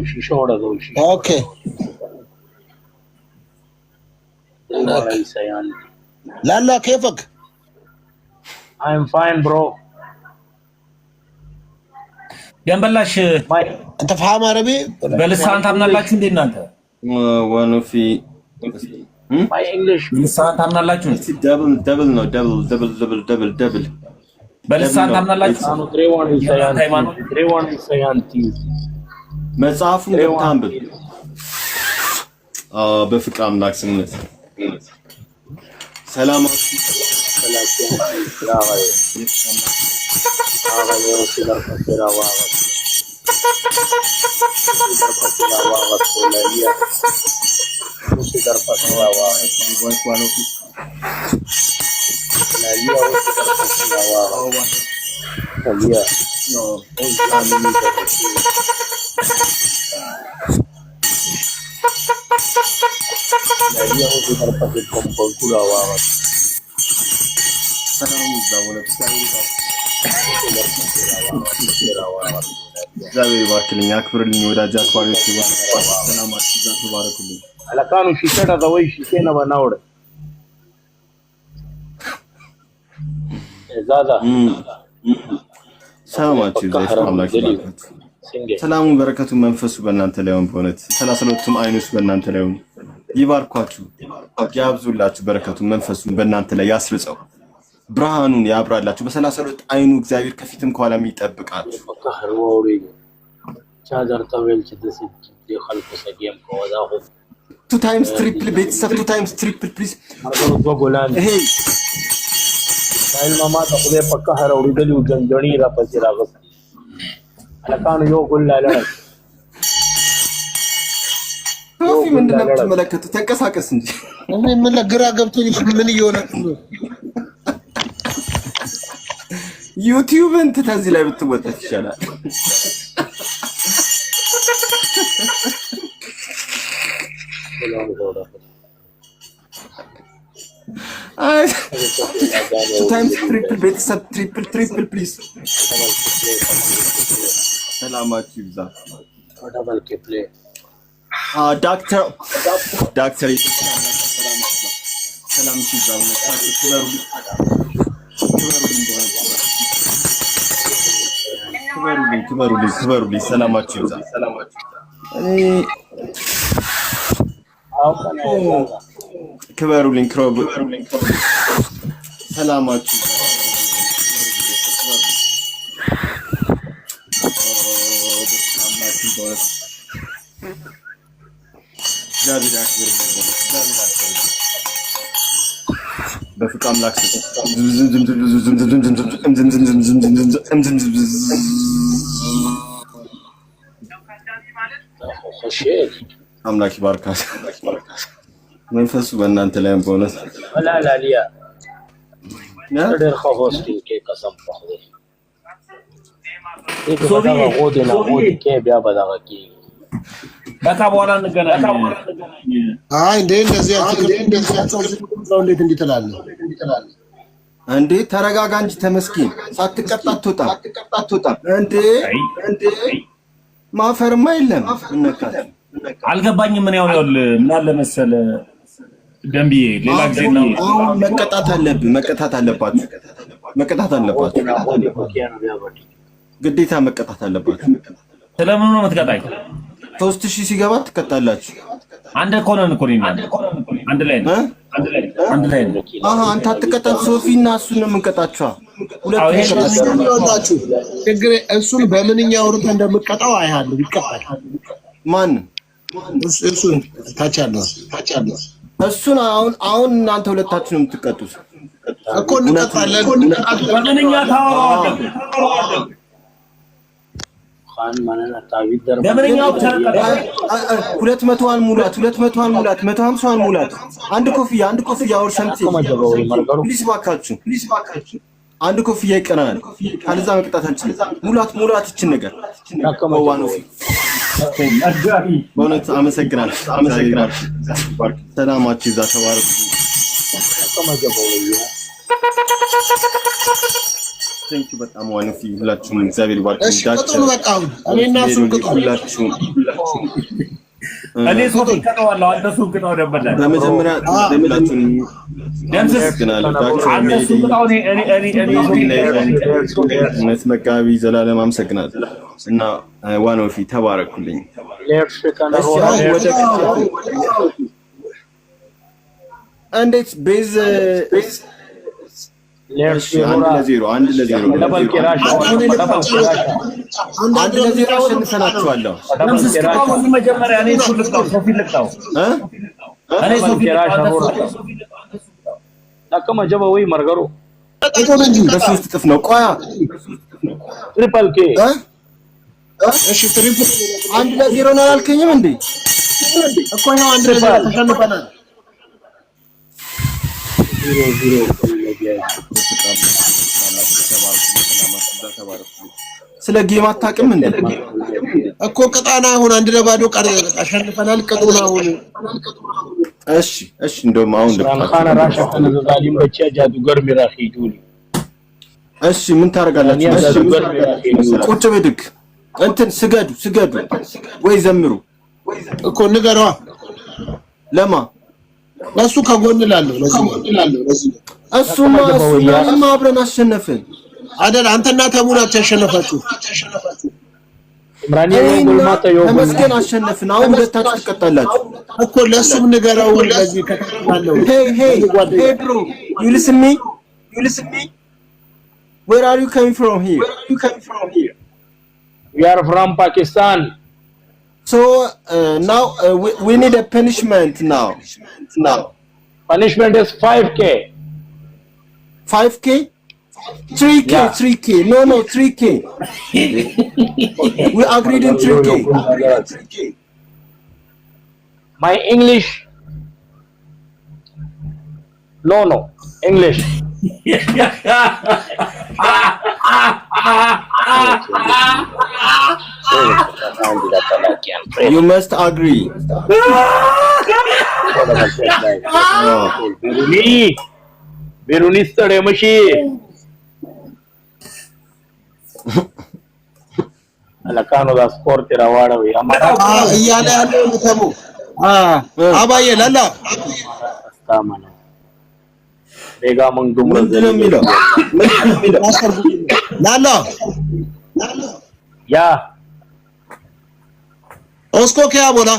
شيشه ولا دو شيشه اوكي لا لا كيفك I'm fine bro ينبلاش انت فاهم عربي بلسان ታምናላችሁ እንዴ እናንተ ወኖፊ my English በልሳን ታምናላችሁ ደብል በልሳን ታምናላችሁ መጽሐፉን ገብታንብብ በፍቅር አምላክ ስምነት ሰላም እግዚአብሔር ይባርክልኝ አክብርልኝ ወዳጅ አክባሪዎች ሰላማችሁ ይዛ ተባረኩልኝ አለካኑ ሺሸና ዘወይ ሺሸና ባናውደ ዛዛ ሰላማችሁ ይዛ አምላክ ይባርካችሁ ሰላሙ በረከቱ መንፈሱ በእናንተ ላይ ይሁን በእውነት 32ቱም አይኖች በእናንተ ላይ ይሁን ይባርኳችሁ ያብዙላችሁ በረከቱ መንፈሱ በእናንተ ላይ ያስርጸው ብርሃኑን ያብራላችሁ በ32 አይኑ እግዚአብሔር ከፊትም ከኋላም ይጠብቃችሁ ቻዘር ተወል ችደስ ሊخلق ሰጌም ከወዳሁ two times triple ቤተሰብ two times triple please ይሄ ሳይል ማማ ተቆለ paka haraው ሪደሉ ገንገኒ ራፈሲራገስ አለካኑ ይወቁላላ ሶፊ ምንድነው የምትመለከቱት ተንቀሳቀስ እንጂ ምን ለግራ ገብቶኝ ምን ይሆነ ዩቲዩብን ተዚህ ላይ ብትወጣት ይሻላል two times triple ቤተሰብ triple please ሰላማችሁ ይብዛ ደብል ኬፕሌ ዶክተር ሰላም ይብዛ ክበሩልኝ ሰላማችሁ ይብዛ ክበሩልኝ ሰላማችሁ በፍቅር አምላክ አምላክ ይባርካት መንፈሱ በእናንተ ላይ በእውነት ላላሊያ ነበር ኸፎስቲ ከቀሰም በቃ በኋላ እንገናኝ አይ እንደዚህ እንዴት እንዲተላለህ እንዴ ተረጋጋ እንጂ ተመስኪን ሳትቀጣ አትወጣ እንዴ ማፈርማ የለም እንነካት አልገባኝም ምን ያው ምን አለ መሰለ ደምቢዬ ሌላ ጊዜ ነው መቀጣት አለባችሁ ግዴታ መቀጣት አለባችሁ ስለምን ነው የምትቀጣኝ 3000 ሲገባ ትቀጣላችሁ አንድ ኮነን እኮ ነኝ አንድ ላይ ነው አንተ አትቀጣም ሶፊና እሱን ነው የምንቀጣቸው ሁለታችሁ ችግር እሱን በምንኛ ወሩት እንደምትቀጣው አይሃለሁ ይቀጣል ማን እሱን ታቻለሁ እሱን አሁን እናንተ ሁለታችሁ ነው የምትቀጡት እኮ እንቀጣለን በምንኛ ታወራለህ ኻን ማነና ታዊት ደርባ ለምንኛው ተረቀቀ 200 ሙላት 150 ሙላት አንድ ኮፍያ ወር ሰምቲ ፕሊስ ባካችሁ አንድ ኮፍያ ይቀናል ካልዛ መቅጣት አንችልም ሙላት እቺ ነገር ወዋኖፊ አጋቢ በእውነት አመሰግናለሁ ሰላማችሁ ይዛ ተባረኩ ቴንክ ዩ በጣም ዋንፊ ሁላችሁም እግዚአብሔር ይባርክ። እሺ ቁጥሩ በቃ አሁን እኔና እሱ ቁጥሩ ሁላችሁም እኔ ሶፊ ከተዋለው አንተ ሱቅ ነው ደበለ በመጀመሪያ ሁላችሁም እውነት መጋቢ ዘላለም አመሰግናለሁ እና ዋንፊ ተባረኩልኝ። እንዴት ቤዝ አንድ ለዜሮ አሸንፈናችኋለሁ። በሶስት እጥፍ ነው። ቆያ ትሪፕል ኬ እሺ ትሪፕል አንድ ለዜሮ ነው አላልከኝም እንዴ? እኮ ነው አንድ ለዜሮ ተሸንፈናል። ስለ ጌም አታውቅም እንዴ? እኮ ቅጣና አሁን አንድ ለባዶ ቀር አሸንፈናል። ቅጡና አሁን እሺ እንደውም አሁን እሺ ምን ታደርጋላችሁ? ቁጭ ብድግ እንትን ስገዱ ወይ ዘምሩ እኮ ንገረዋ ለማ ለሱ ከጎን ላለው እሱማ አብረን አሸነፍን አይደል? አንተና ተሙናችሁ ያሸነፋችሁ ተመስገን አሸነፍን። አሁን ሁለታችሁ ትቀጣላችሁ እኮ ለሱም ንገረው። ለዚህ ከተቀጣለው hey bro you listen me where are you coming from here we are from Pakistan so now we need a punishment now punishment is 5k 3k yeah. 3k no 3k we agreed in 3k my English no English you must agree Beruni stare mashi alakano da sport rawada we amara እያለ ያለው ተሙ አባዬ ላላ አስታማና ሬጋ መንዱም ምንድነው የሚለው ላላ ያ उसको क्या बोला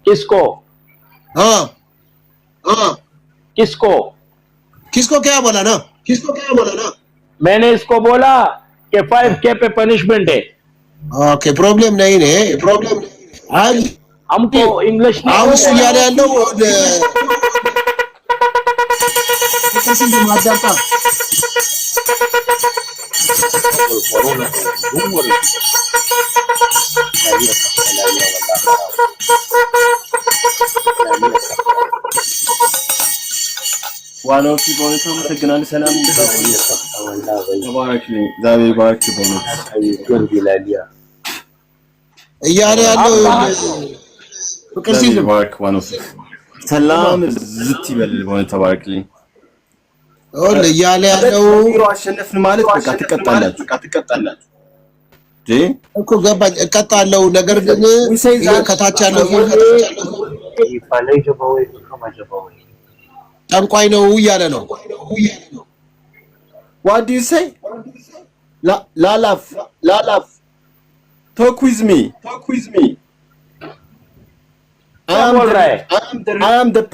किसको हाँ किसको क्या बोला ना मैंने इसको बोला कि 5k पे पनिशमेंट है ओके प्रॉब्लम नहीं है प्रॉब्लम आज हमको इंग्लिश हाउस यार यालो कैसे मारता ዋናው ሲቦን ተመሰግናል። ሰላም ተባረክ ዛሬ ባርክ ቦነስ ይላልያ እያለ ያለው ፍቅር ሲል ባርክ ዋናው ሰላም ዝት ይበል ቦነስ ተባረክልኝ። ኦል እያለ ያለው አሸነፍን ማለት በቃ ትቀጣላችሁ እኮ ገባኝ። እቀጣለሁ ነገር ግን ከታች ያለው ጠንቋይ ነው እያለ ነው። What do you say? Lalaf. Talk with me. I am the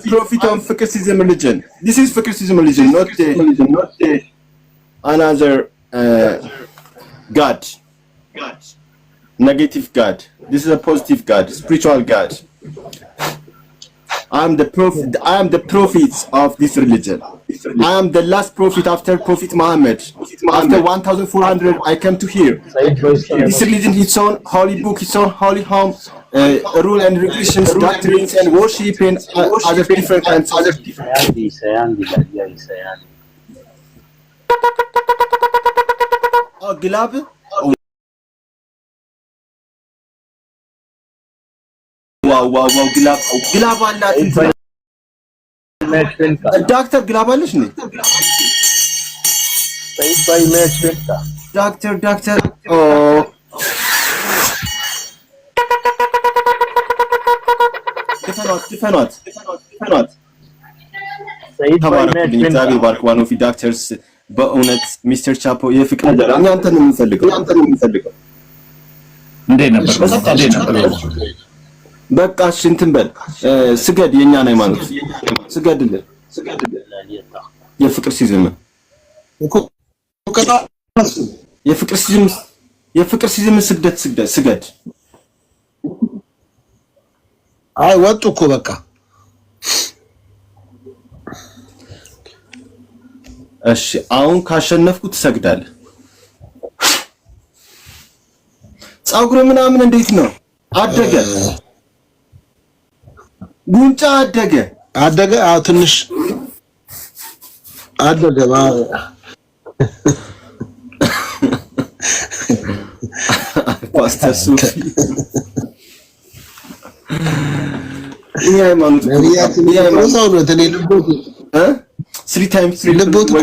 prophet of Fikrsism religion. This is Fikrsism religion, not another God. Negative God. This is a positive God, spiritual God. I am the prophet of this religion. I am the last prophet after Prophet Muhammad. After 1400 I came to here. This religion, its own holy book, its own holy home, rule and regulations, doctrines and worship and other different kinds of Oh, Gilab? Wow, Gilab አላት እንትን ዶክተር ግላብ አለሽ ነው Said by match winter. ዶክተር ኦ ድፈኗት Said by ተባረኩልኝ። match እግዚአብሔር winter. ባርክ ዋን ኦፍ ዶክተርስ በእውነት ሚስተር ቻፖ የፍቅር እኛ አንተን ነው የምንፈልገው። እንዴት ነበር? በቃ እሺ እንትን በል ስገድ፣ የኛን ሃይማኖት ስገድልን። የፍቅር ሲዝም ስገድ። አይ ወጡ እኮ በቃ። እሺ አሁን ካሸነፍኩ ትሰግዳለህ። ፀጉር ምናምን እንዴት ነው? አደገ፣ ጉንጫ አደገ። አዎ ትንሽ አደገ። ፓስተር ሱፊ ይሄ ሃይማኖት ስሪ ታይምስ ልቦት እኮ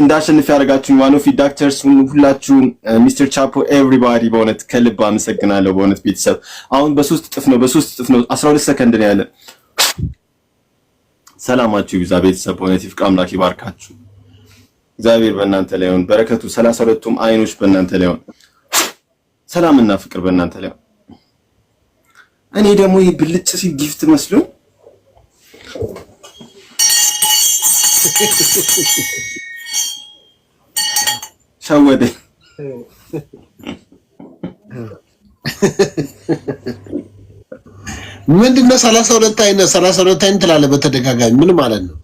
እንዳሸንፍ ያደርጋችሁኝ ዋን ኦፍ ዶክተርስ ሁላችሁም ሚስተር ቻፖ ኤቭሪባዲ በእውነት ከልብ አመሰግናለሁ። በእውነት ቤተሰብ አሁን በሶስት እጥፍ ነው 12 ሰከንድ ነው ያለ። ሰላማችሁ ይብዛ ቤተሰብ። በእውነት ይፍቃ አምላክ ይባርካችሁ። እግዚአብሔር በእናንተ ላይ ይሁን። በረከቱ 32ቱም አይኖች በእናንተ ላይ ይሁን። ሰላምና ፍቅር በእናንተ ላይ ይሁን። እኔ ደግሞ ይሄ ብልጭ ሲል ጊፍት መስሎኝ ሸወደኝ። ምንድነው 32 አይነት ትላለህ በተደጋጋሚ ምን ማለት ነው?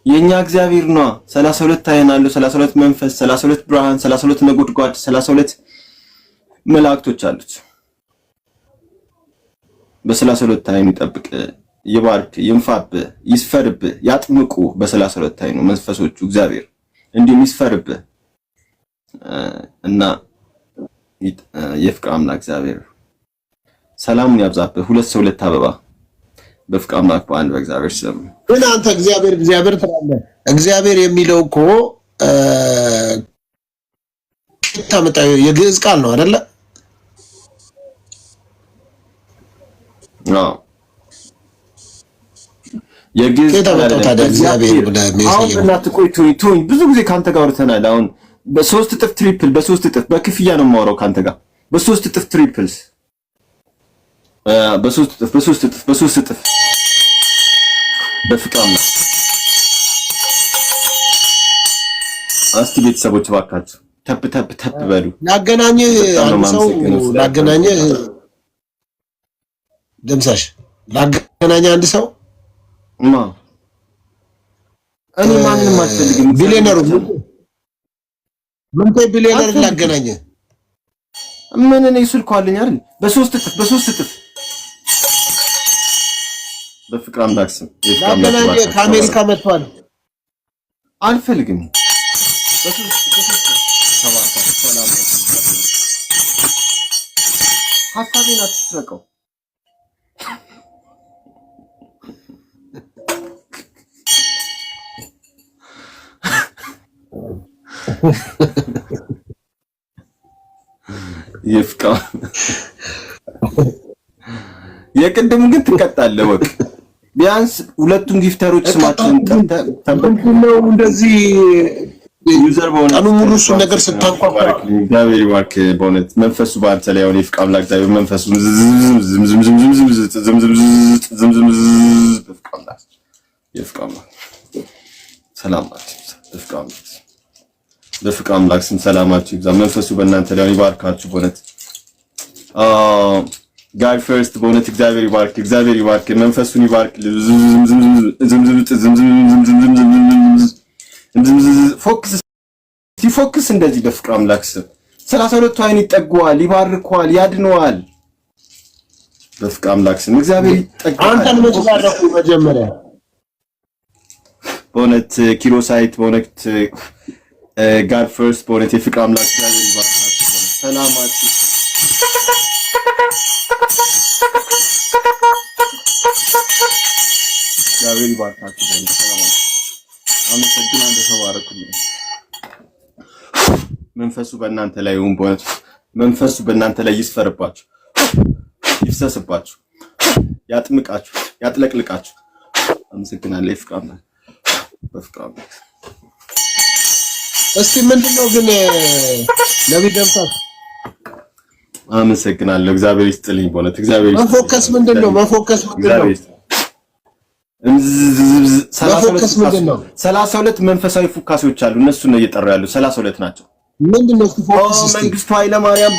የኛ እግዚአብሔር ነው። 32 አይን አለው፣ 32 መንፈስ፣ 32 ብርሃን፣ 32 ነጎድጓድ፣ 32 መላእክቶች አሉት። በ32 አይኑ ይጠብቅ፣ ይባርክ፣ ይንፋብ፣ ይስፈርብ፣ ያጥምቁ። በ32 አይኑ መንፈሶቹ እግዚአብሔር እንዲሁም ይስፈርብ እና የፍቅር አምላክ እግዚአብሔር ሰላሙን ያብዛብህ። ሁለት አበባ በፍቅር አምላክ በአንድ በእግዚአብሔር ስም። ግን አንተ እግዚአብሔር ትላለህ። እግዚአብሔር የሚለው እኮ ታመጣው የግዕዝ ቃል ነው አይደለ? አዎ የግዕዝ ቃል ታዲያ እግዚአብሔር ብለህ አሁን እናትህ ቆይ ብዙ ጊዜ ካንተ ጋር አውርተናል። አሁን በሶስት እጥፍ ትሪፕል፣ በሶስት እጥፍ በክፍያ ነው የማወራው ካንተ ጋር። በሶስት እጥፍ ትሪፕልስ፣ በሶስት እጥፍ በፍቅር አምላክ። እስቲ ቤተሰቦች እባካችሁ ተፕ በሉ። ላገናኝህ አንድ ሰው ላገናኝህ ደምሳሽ ላገናኝህ አንድ ሰው እኔ ማንንም አልፈልግም። ቢሊየነሩ ምን ቢሊየነር ላገናኝህ ምን እኔ ስልኩ አለኝ አይደል? በሶስት እጥፍ በፍቅር አምላክ ስም ላገናኝህ። ከአሜሪካ መጥቷል። አልፈልግም። ሀሳቤን አትስረቀው። ይፍቃ የቅድሙ ግን ትቀጣለህ። ወቅ ቢያንስ ሁለቱም ጊፍተሮች ስማቸውን ነው እንደዚህ ዩዘር በሆነ ቀኑ ሙሉ እሱ ነገር ስታንኳኳ እግዚአብሔር ይባርክ። በእውነት መንፈሱ በአንተ ላይ አሁን ይፍቃ አምላክ እግዚአብሔር መንፈሱ በፍቅር አምላክ ስም ሰላማችሁ ይብዛ። መንፈሱ በእናንተ ላይ ይባርካችሁ። በእውነት ጋድ ፈርስት በእውነት እግዚአብሔር ይባርክ፣ መንፈሱን ይባርክ። ፎክስ እንደዚህ በፍቅር አምላክ ስም 32ቱ አይን ይጠጓል፣ ይባርኳል፣ ያድነዋል። በፍቅር አምላክ ስም እግዚአብሔር ይጠጋል። አንተን መጥባረኩ መጀመሪያ በእውነት ኪሮሳይት በእውነት ጋድ ፈርስት በእውነት የፍቅር አምላክ እግዚአብሔር ይባርካችሁ። ሰላማችሁ እግዚአብሔር ይባርካችሁ። ሰላማችሁ አመሰግናለሁ። ተባረኩልኝ። መንፈሱ በእናንተ ላይ ይሁን። በእውነት መንፈሱ በእናንተ ላይ ይስፈርባችሁ፣ ይፍሰስባችሁ፣ ያጥምቃችሁ፣ ያጥለቅልቃችሁ። አመሰግናለሁ። ይፍቃም በፍቃም እስቲ ምንድነው ግን ነብይ ደምሳት አመሰግናለሁ። እግዚአብሔር ይስጥልኝ። በእውነት እግዚአብሔር ይስጥልኝ። መፎከስ ምንድነው? መፎከስ ምንድነው? 32 መንፈሳዊ ፉካሴዎች አሉ። እነሱ ነው እየጠራ ያሉ 32 ናቸው። ምንድነው? ፎከስ መንግስቱ ኃይለ ማርያም